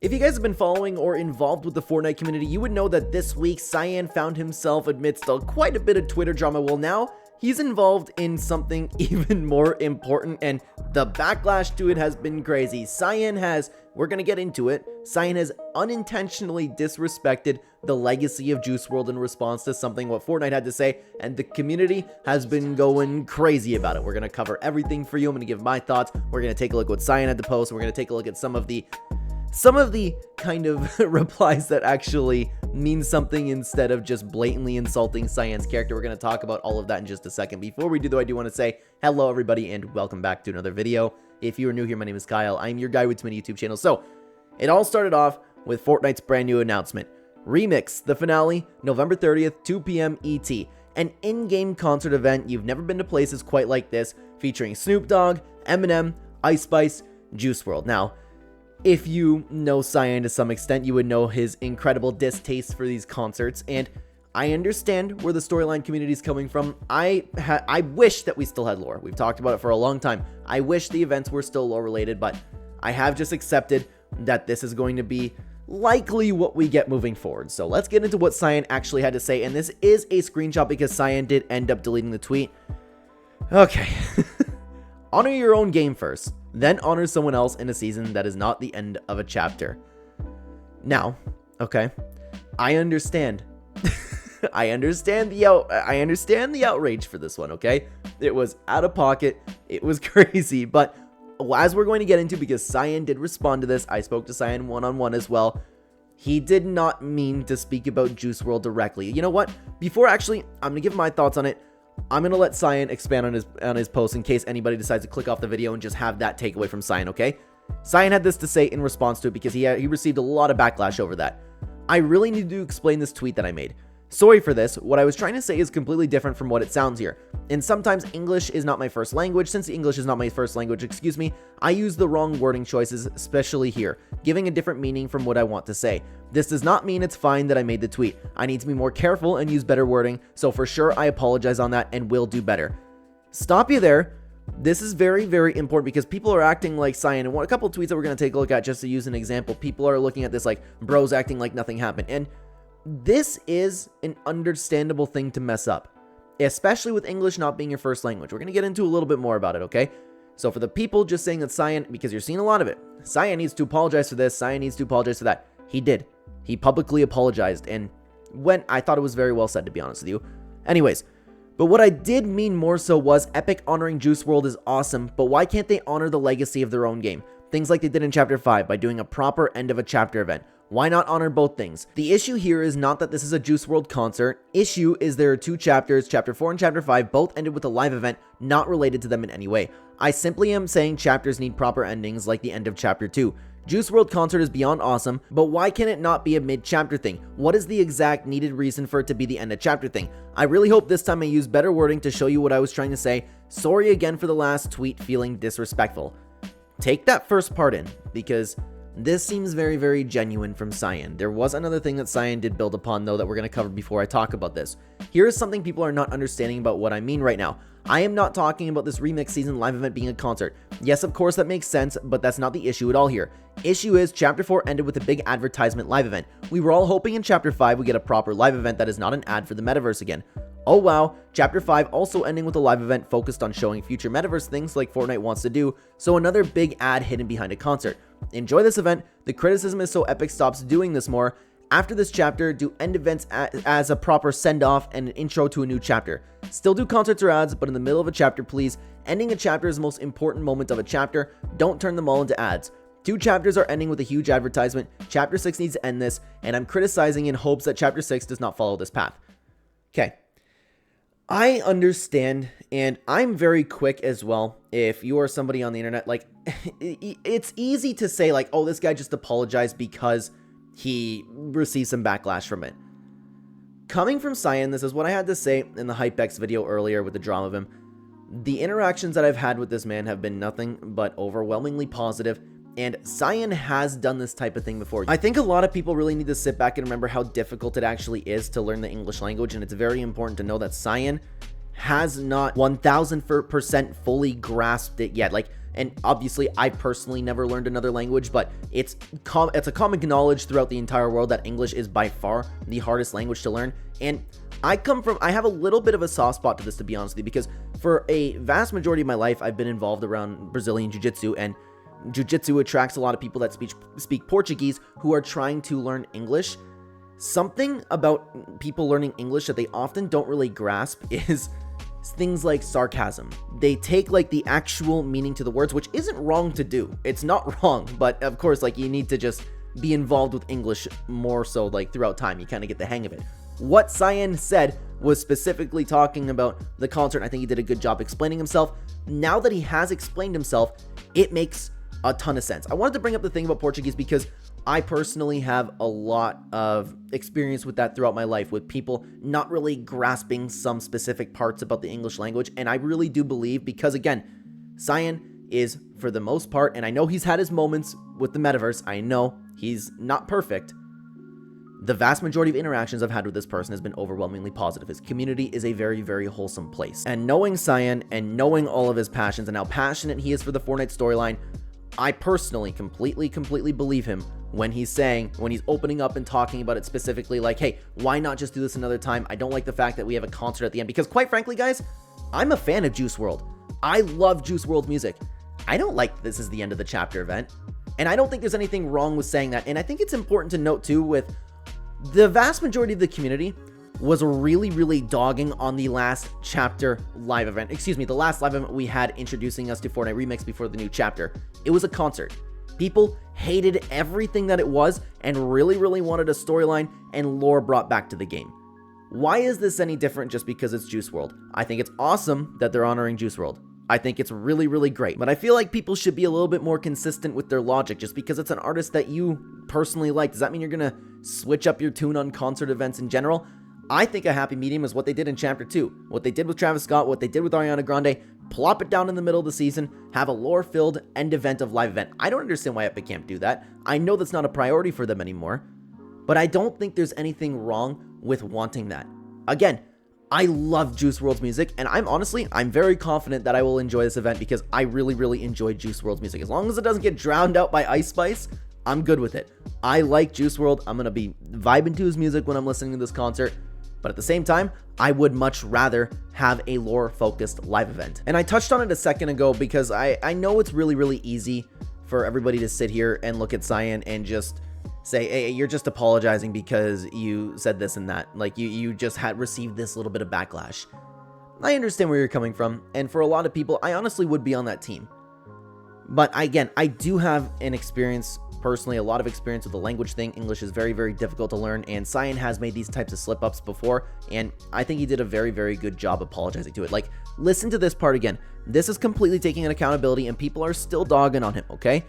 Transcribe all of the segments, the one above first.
If you guys have been following or involved with the Fortnite community, you would know that this week, Sayan found himself amidst quite a bit of Twitter drama. Well, now he's involved in something even more important, and the backlash to it has been crazy. Sayan has, we're going to get into it, Sayan has unintentionally disrespected the legacy of Juice Wrld in response to something what Fortnite had to say, and the community has been going crazy about it. We're going to cover everything for you. I'm going to give my thoughts. We're going to take a look at what Sayan had to post. We're going to take a look at some of the kind of replies that actually mean something instead of just blatantly insulting Sayan's character. We're going to talk about all of that in just a second. Before we do, though, I do want to say hello, everybody, and welcome back to another video. If you are new here, my name is Kyle. I'm your guy with too many YouTube channels. So, it all started off with Fortnite's brand new announcement. Remix, the finale, November 30th, 2 p.m. ET. An in-game concert event you've never been to places quite like this, featuring Snoop Dogg, Eminem, Ice Spice, Juice Wrld. Now, if you know Sayan to some extent, you would know his incredible distaste for these concerts, and I understand where the storyline community is coming from. I wish that we still had lore. We've talked about it for a long time. I wish the events were still lore related, but I have just accepted that this is going to be likely what we get moving forward. So let's get into what Sayan actually had to say, and this is a screenshot because Sayan did end up deleting the tweet. Okay. Honor your own game first, then honor someone else in a season that is not the end of a chapter. Now, okay, I understand. I understand the outrage for this one, okay? It was out of pocket, it was crazy, but as we're going to get into, because Sayan did respond to this, I spoke to Sayan one-on-one as well, he did not mean to speak about Juice Wrld directly. You know what? Before actually, I'm going to give my thoughts on it. I'm going to let Sayan expand on his post in case anybody decides to click off the video and just have that takeaway from Sayan, okay? Sayan had this to say in response to it because he received a lot of backlash over that. I really need to explain this tweet that I made. Sorry for this. What I was trying to say is completely different from what it sounds here. And sometimes English is not my first language. Since English is not my first language, excuse me, I use the wrong wording choices, especially here, giving a different meaning from what I want to say. This does not mean it's fine that I made the tweet. I need to be more careful and use better wording, so for sure I apologize on that and will do better. Stop you there. This is very, very important because people are acting like Sayan, and a couple of tweets that we're going to take a look at just to use an example. People are looking at this like bros acting like nothing happened, and this is an understandable thing to mess up, especially with English not being your first language. We're going to get into a little bit more about it, okay? So for the people just saying that Sayan, because you're seeing a lot of it, Sayan needs to apologize for this, Sayan needs to apologize for that. He did. He publicly apologized, and when I thought it was very well said, to be honest with you. Anyways, but what I did mean more so was Epic honoring Juice Wrld is awesome, but why can't they honor the legacy of their own game? Things like they did in Chapter 5 by doing a proper end of a chapter event. Why not honor both things? The issue here is not that this is a Juice Wrld concert. Issue is there are two chapters, Chapter 4 and Chapter 5, both ended with a live event, not related to them in any way. I simply am saying chapters need proper endings like the end of Chapter 2. Juice Wrld concert is beyond awesome, but why can it not be a mid-chapter thing? What is the exact needed reason for it to be the end of chapter thing? I really hope this time I use better wording to show you what I was trying to say. Sorry again for the last tweet feeling disrespectful. Take that first part in, because this seems very, very genuine from Sayan. There was another thing that Sayan did build upon, though, that we're going to cover before I talk about this. Here is something people are not understanding about what I mean right now. I am not talking about this remix season live event being a concert. Yes, of course, that makes sense, but that's not the issue at all here. Issue is Chapter 4 ended with a big advertisement live event. We were all hoping in Chapter 5 we get a proper live event that is not an ad for the metaverse again. Oh wow, Chapter 5 also ending with a live event focused on showing future metaverse things like Fortnite wants to do, so another big ad hidden behind a concert. Enjoy this event. The criticism is so Epic stops doing this more. After this chapter, do end events as a proper send-off and an intro to a new chapter. Still do concerts or ads, but in the middle of a chapter, please. Ending a chapter is the most important moment of a chapter. Don't turn them all into ads. 2 chapters are ending with a huge advertisement. Chapter 6 needs to end this, and I'm criticizing in hopes that Chapter 6 does not follow this path. Okay. I understand, and I'm very quick as well. If you are somebody on the internet, like, it's easy to say, like, oh, this guy just apologized because he received some backlash from it. Coming from Sayan, this is what I had to say in the HypeX video earlier with the drama of him. The interactions that I've had with this man have been nothing but overwhelmingly positive, and Sayan has done this type of thing before. I think a lot of people really need to sit back and remember how difficult it actually is to learn the English language, and it's very important to know that Sayan has not 1000% fully grasped it yet. Like, And obviously, I personally never learned another language, but it's a common knowledge throughout the entire world that English is by far the hardest language to learn. And I have a little bit of a soft spot to this, to be honest with you, because for a vast majority of my life, I've been involved around Brazilian Jiu-Jitsu, and Jiu-Jitsu attracts a lot of people that speak Portuguese who are trying to learn English. Something about people learning English that they often don't really grasp is things like sarcasm. They take like the actual meaning to the words, which isn't wrong to do. It's not wrong, but of course, like, you need to just be involved with English more so, like, throughout time. You kind of get the hang of it. What Sayan said was specifically talking about the concert. I think he did a good job explaining himself. Now that he has explained himself, it makes a ton of sense. I wanted to bring up the thing about Portuguese because I personally have a lot of experience with that throughout my life, with people not really grasping some specific parts about the English language. And I really do believe, because again, Sayan is, for the most part, and I know he's had his moments with the metaverse, I know he's not perfect, the vast majority of interactions I've had with this person has been overwhelmingly positive. His community is a very, very wholesome place. And knowing Sayan and knowing all of his passions and how passionate he is for the Fortnite storyline, I personally completely believe him when he's opening up and talking about it specifically, like, hey, why not just do this another time? I don't like the fact that we have a concert at the end, because quite frankly, guys, I'm a fan of Juice Wrld. I love Juice Wrld music. I don't like this is the end of the chapter event, and I don't think there's anything wrong with saying that. And I think it's important to note too, with the vast majority of the community was really dogging on the last chapter live event. The last live event we had introducing us to Fortnite Remix before the new chapter. It was a concert. People hated everything that it was and really wanted a storyline and lore brought back to the game. Why is this any different just because it's Juice Wrld? I think it's awesome that they're honoring Juice Wrld. I think it's really great, but I feel like people should be a little bit more consistent with their logic. Just because it's an artist that you personally like, does that mean you're gonna switch up your tune on concert events in general? I think a happy medium is what they did in Chapter 2. What they did with Travis Scott, what they did with Ariana Grande, plop it down in the middle of the season, have a lore-filled end event of live event. I don't understand why Epic can't do that. I know that's not a priority for them anymore, but I don't think there's anything wrong with wanting that. Again, I love Juice Wrld's music, and I'm very confident that I will enjoy this event because I really enjoy Juice Wrld's music. As long as it doesn't get drowned out by Ice Spice, I'm good with it. I like Juice Wrld. I'm going to be vibing to his music when I'm listening to this concert. But at the same time, I would much rather have a lore-focused live event. And I touched on it a second ago because I know it's really easy for everybody to sit here and look at Sayan and just say, hey, you're just apologizing because you said this and that. Like, you just had received this little bit of backlash. I understand where you're coming from, and for a lot of people, I honestly would be on that team. But again, I do have a lot of experience with the language thing. English is very difficult to learn, and Sayan has made these types of slip-ups before, and I think he did a very good job apologizing to it. Like, listen to this part again. This is completely taking an accountability, and people are still dogging on him, okay?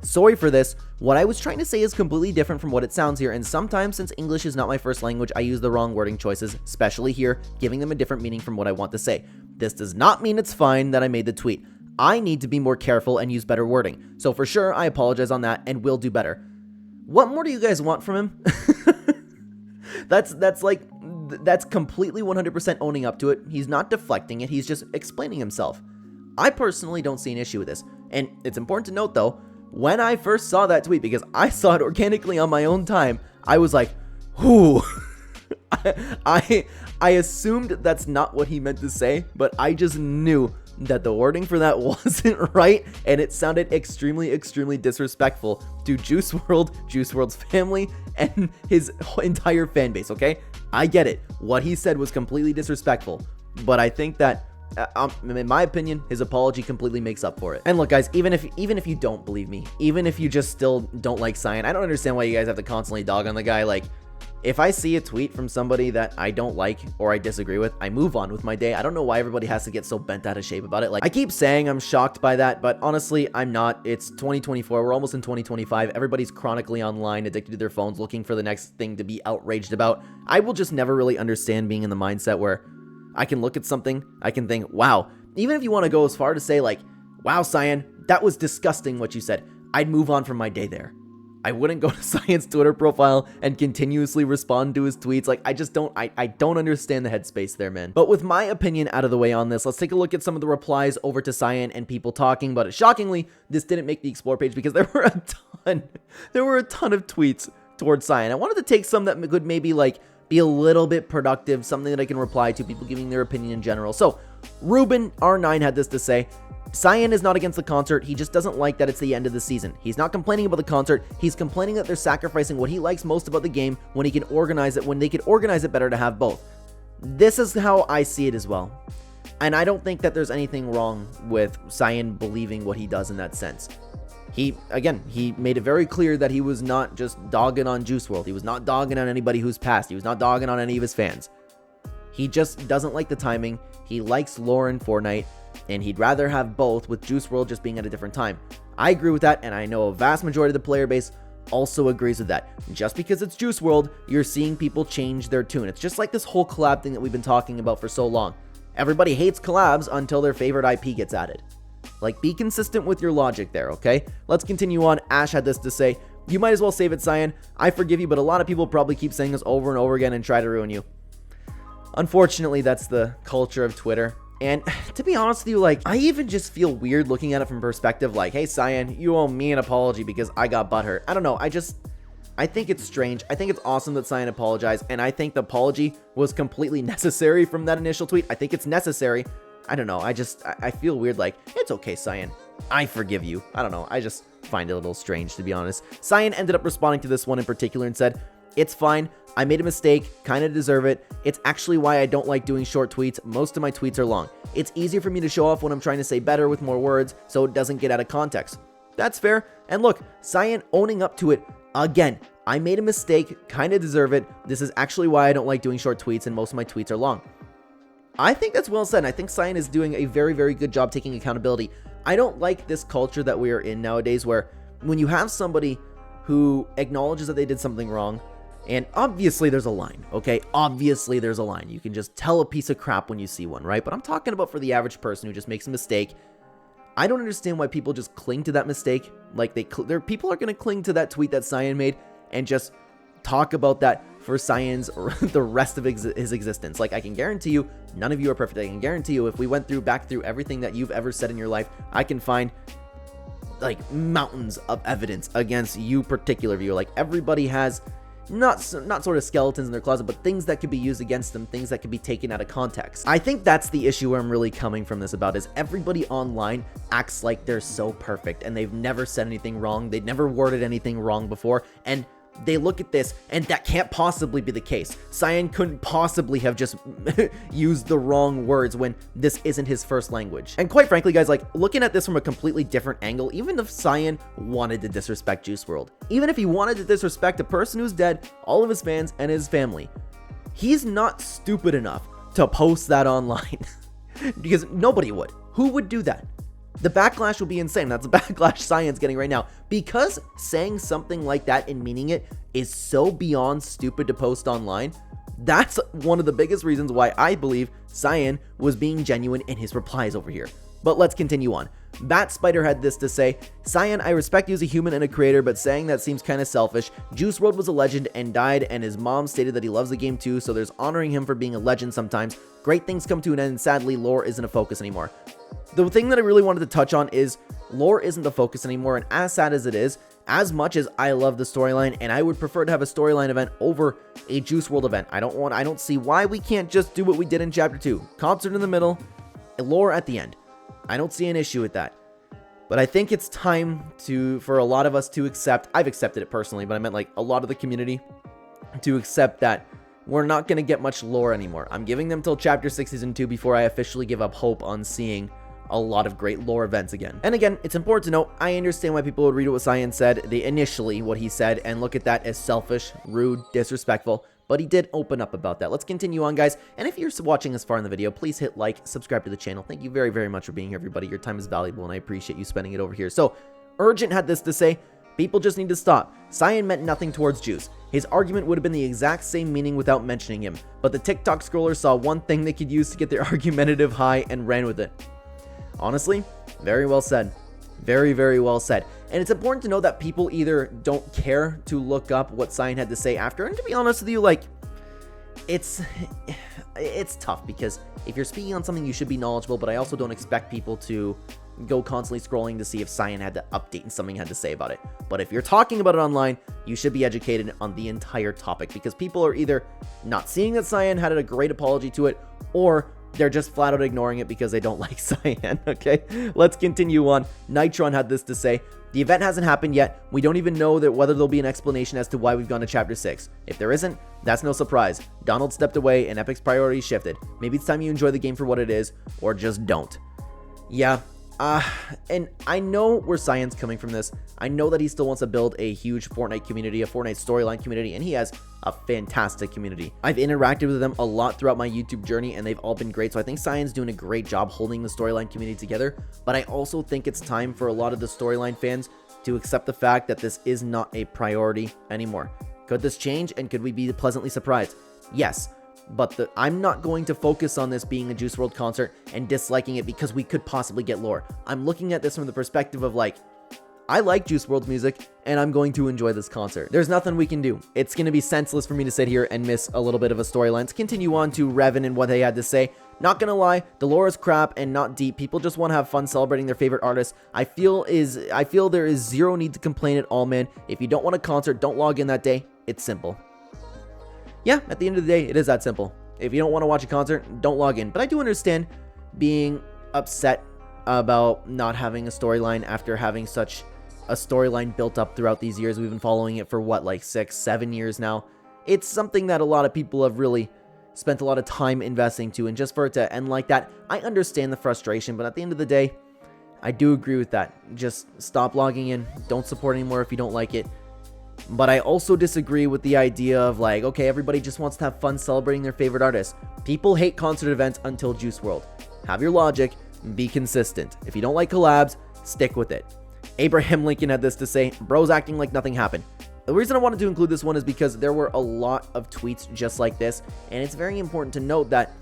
Sorry for this. What I was trying to say is completely different from what it sounds here, and sometimes, since English is not my first language, I use the wrong wording choices, especially here, giving them a different meaning from what I want to say. This does not mean it's fine that I made the tweet. I need to be more careful and use better wording. So for sure, I apologize on that and will do better. What more do you guys want from him? That's completely 100% owning up to it. He's not deflecting it. He's just explaining himself. I personally don't see an issue with this. And it's important to note though, when I first saw that tweet, because I saw it organically on my own time, I was like, whoo. I assumed that's not what he meant to say, but I just knew that the wording for that wasn't right, and it sounded extremely disrespectful to Juice Wrld, Juice Wrld's family, and his entire fan base, okay? I get it. What he said was completely disrespectful, but I think that, in my opinion, his apology completely makes up for it. And look, guys, even if you don't believe me, even if you just still don't like Sayan, I don't understand why you guys have to constantly dog on the guy. Like, if I see a tweet from somebody that I don't like or I disagree with, I move on with my day. I don't know why everybody has to get so bent out of shape about it. Like, I keep saying I'm shocked by that, but honestly, I'm not. It's 2024. We're almost in 2025. Everybody's chronically online, addicted to their phones, looking for the next thing to be outraged about. I will just never really understand being in the mindset where I can look at something, I can think, wow. Even if you want to go as far to say like, wow, Sayan, that was disgusting what you said. I'd move on from my day there. I wouldn't go to Cyan's Twitter profile and continuously respond to his tweets. Like, I just don't, I don't understand the headspace there, man. But with my opinion out of the way on this, let's take a look at some of the replies over to Cyan and people talking about it. Shockingly, this didn't make the explore page because there were a ton of tweets towards Cyan. I wanted to take some that could maybe like be a little bit productive, something that I can reply to, people giving their opinion in general. So Ruben R9 had this to say: Cyan is not against the concert, he just doesn't like that it's the end of the season. He's not complaining about the concert, he's complaining that they're sacrificing what he likes most about the game when he can organize it, when they could organize it better to have both. This is how I see it as well. And I don't think that there's anything wrong with Cyan believing what he does in that sense. He made it very clear that he was not just dogging on Juice Wrld. He was not dogging on anybody who's passed. He was not dogging on any of his fans. He just doesn't like the timing. He likes lore in Fortnite, and he'd rather have both, with Juice Wrld just being at a different time. I agree with that, and I know a vast majority of the player base also agrees with that. Just because it's Juice Wrld, you're seeing people change their tune. It's just like this whole collab thing that we've been talking about for so long. Everybody hates collabs until their favorite IP gets added. Like, be consistent with your logic there, okay? Let's continue on. Ash had this to say: you might as well save it, Cyan. I forgive you, but a lot of people probably keep saying this over and over again and try to ruin you. Unfortunately, that's the culture of Twitter. And to be honest with you, like, I even just feel weird looking at it from perspective like, hey, Cyan, you owe me an apology because I got butthurt. I don't know. I think it's strange. I think it's awesome that Cyan apologized, and I think the apology was completely necessary from that initial tweet. I think it's necessary. I don't know. I feel weird like, it's okay, Cyan. I forgive you. I don't know. I just find it a little strange, to be honest. Cyan ended up responding to this one in particular and said: it's fine. I made a mistake. Kind of deserve it. It's actually why I don't like doing short tweets. Most of my tweets are long. It's easier for me to show off when I'm trying to say better with more words so it doesn't get out of context. That's fair. And look, Cyan owning up to it again. I made a mistake. Kind of deserve it. This is actually why I don't like doing short tweets and most of my tweets are long. I think that's well said. I think Cyan is doing a very, very good job taking accountability. I don't like this culture that we are in nowadays where when you have somebody who acknowledges that they did something wrong, and obviously there's a line, okay? Obviously there's a line. You can just tell a piece of crap when you see one, right? But I'm talking about for the average person who just makes a mistake. I don't understand why people just cling to that mistake. Like, people are going to cling to that tweet that Cyan made and just talk about that for Cyan's the rest of his existence. Like, I can guarantee you, none of you are perfect. I can guarantee you, if we went back through everything that you've ever said in your life, I can find like mountains of evidence against you particular viewer. Like, everybody has not sort of skeletons in their closet, but things that could be used against them, things that could be taken out of context. I think that's the issue where I'm really coming from this about, is everybody online acts like they're so perfect and they've never said anything wrong. They've never worded anything wrong before, and they look at this and that can't possibly be the case. Cyan couldn't possibly have just used the wrong words when this isn't his first language. And quite frankly, guys, like, looking at this from a completely different angle, even if Cyan wanted to disrespect Juice Wrld, even if he wanted to disrespect a person who's dead, all of his fans and his family, he's not stupid enough to post that online. Because nobody would. Who would do that? The backlash will be insane. That's the backlash Cyan's getting right now. Because saying something like that and meaning it is so beyond stupid to post online, that's one of the biggest reasons why I believe Cyan was being genuine in his replies over here. But let's continue on. Bat Spider had this to say: Cyan, I respect you as a human and a creator, but saying that seems kind of selfish. Juice Wrld was a legend and died, and his mom stated that he loves the game too, so there's honoring him for being a legend sometimes. Great things come to an end, and sadly, lore isn't a focus anymore. The thing that I really wanted to touch on is lore isn't the focus anymore, and as sad as it is, as much as I love the storyline, and I would prefer to have a storyline event over a Juice Wrld event. I don't see why we can't just do what we did in Chapter 2. Concert in the middle, lore at the end. I don't see an issue with that. But I think it's time for a lot of us to accept, I've accepted it personally, but I meant like a lot of the community to accept that we're not going to get much lore anymore. I'm giving them till Chapter 6 Season 2 before I officially give up hope on seeing a lot of great lore events again. And again, it's important to note, I understand why people would read what Cyan said, initially what he said, and look at that as selfish, rude, disrespectful, but he did open up about that. Let's continue on, guys, and if you're watching this far in the video, please hit like, subscribe to the channel. Thank you very, very much for being here, everybody. Your time is valuable, and I appreciate you spending it over here. So, Urgent had this to say: people just need to stop. Cyan meant nothing towards Juice. His argument would have been the exact same meaning without mentioning him, but the TikTok scrollers saw one thing they could use to get their argumentative high and ran with it. Honestly, very well said. Very, very well said. And it's important to know that people either don't care to look up what Sayan had to say after, and to be honest with you, like, it's tough, because if you're speaking on something, you should be knowledgeable, but I also don't expect people to go constantly scrolling to see if Sayan had to update and something had to say about it. But if you're talking about it online, you should be educated on the entire topic, because people are either not seeing that Sayan had a great apology to it, or they're just flat out ignoring it because they don't like Sayan. Okay, let's continue on. Nitron had this to say: the event hasn't happened yet. We don't even know that whether there'll be an explanation as to why we've gone to Chapter 6. If there isn't, that's no surprise. Donald stepped away and Epic's priorities shifted. Maybe it's time you enjoy the game for what it is, or just don't. Yeah. And I know where Sayan's coming from this. I know that he still wants to build a huge Fortnite community, a Fortnite storyline community, and he has a fantastic community. I've interacted with them a lot throughout my YouTube journey, and they've all been great, so I think Sayan's doing a great job holding the storyline community together, but I also think it's time for a lot of the storyline fans to accept the fact that this is not a priority anymore. Could this change, and could we be pleasantly surprised? Yes. But I'm not going to focus on this being a Juice Wrld concert and disliking it because we could possibly get lore. I'm looking at this from the perspective of, like, I like Juice Wrld's music, and I'm going to enjoy this concert. There's nothing we can do. It's going to be senseless for me to sit here and miss a little bit of a storyline. Let's continue on to Revan and what they had to say. Not gonna lie, the lore is crap and not deep. People just want to have fun celebrating their favorite artists. I feel there is zero need to complain at all, man. If you don't want a concert, don't log in that day. It's simple. Yeah, at the end of the day, it is that simple. If you don't want to watch a concert, don't log in. But I do understand being upset about not having a storyline after having such a storyline built up throughout these years. We've been following it for what, like 6-7 years now. It's something that a lot of people have really spent a lot of time investing to, and just for it to end like that, I understand the frustration, but at the end of the day, I do agree with that. Just stop logging in. Don't support anymore if you don't like it. But I also disagree with the idea of, like, okay, everybody just wants to have fun celebrating their favorite artists. People hate concert events until Juice Wrld. Have your logic, be consistent. If you don't like collabs, stick with it. Abraham Lincoln had this to say: bro's acting like nothing happened. The reason I wanted to include this one is because there were a lot of tweets just like this, and it's very important to note that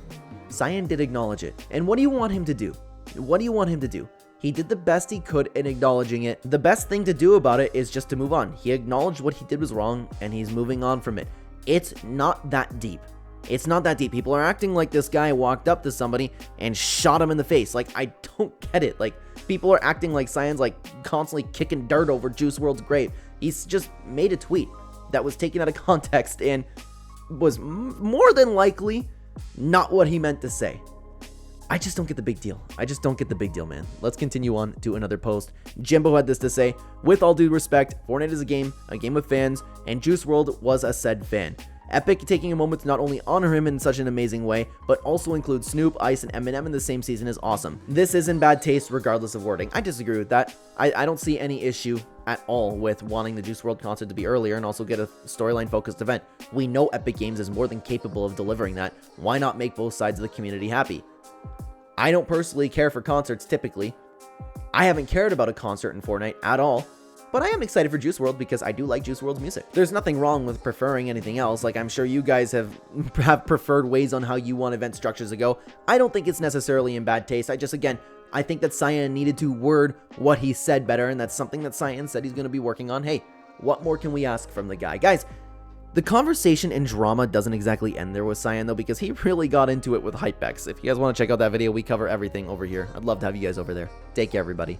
Sayan did acknowledge it. And what do you want him to do? What do you want him to do? He did the best he could in acknowledging it. The best thing to do about it is just to move on. He acknowledged what he did was wrong, and he's moving on from it. It's not that deep. It's not that deep. People are acting like this guy walked up to somebody and shot him in the face. Like, I don't get it. Like, people are acting like Sayan's, like, constantly kicking dirt over Juice Wrld's grave. He's just made a tweet that was taken out of context and was more than likely not what he meant to say. I just don't get the big deal. I just don't get the big deal, man. Let's continue on to another post. Jimbo had this to say: with all due respect, Fortnite is a game of fans, and Juice Wrld was a said fan. Epic taking a moment to not only honor him in such an amazing way, but also include Snoop, Ice, and Eminem in the same season is awesome. This is in bad taste regardless of wording. I disagree with that. I don't see any issue at all with wanting the Juice Wrld concert to be earlier and also get a storyline focused event. We know Epic Games is more than capable of delivering that. Why not make both sides of the community happy? I don't personally care for concerts typically. I haven't cared about a concert in Fortnite at all, but I am excited for Juice Wrld because I do like Juice Wrld's music. There's nothing wrong with preferring anything else. Like, I'm sure you guys have preferred ways on how you want event structures to go. I don't think it's necessarily in bad taste. I think that Sayan needed to word what he said better, and that's something that Sayan said he's going to be working on. Hey, what more can we ask from the guy? Guys, the conversation and drama doesn't exactly end there with Sayan, though, because he really got into it with Hypex. If you guys want to check out that video, we cover everything over here. I'd love to have you guys over there. Take care, everybody.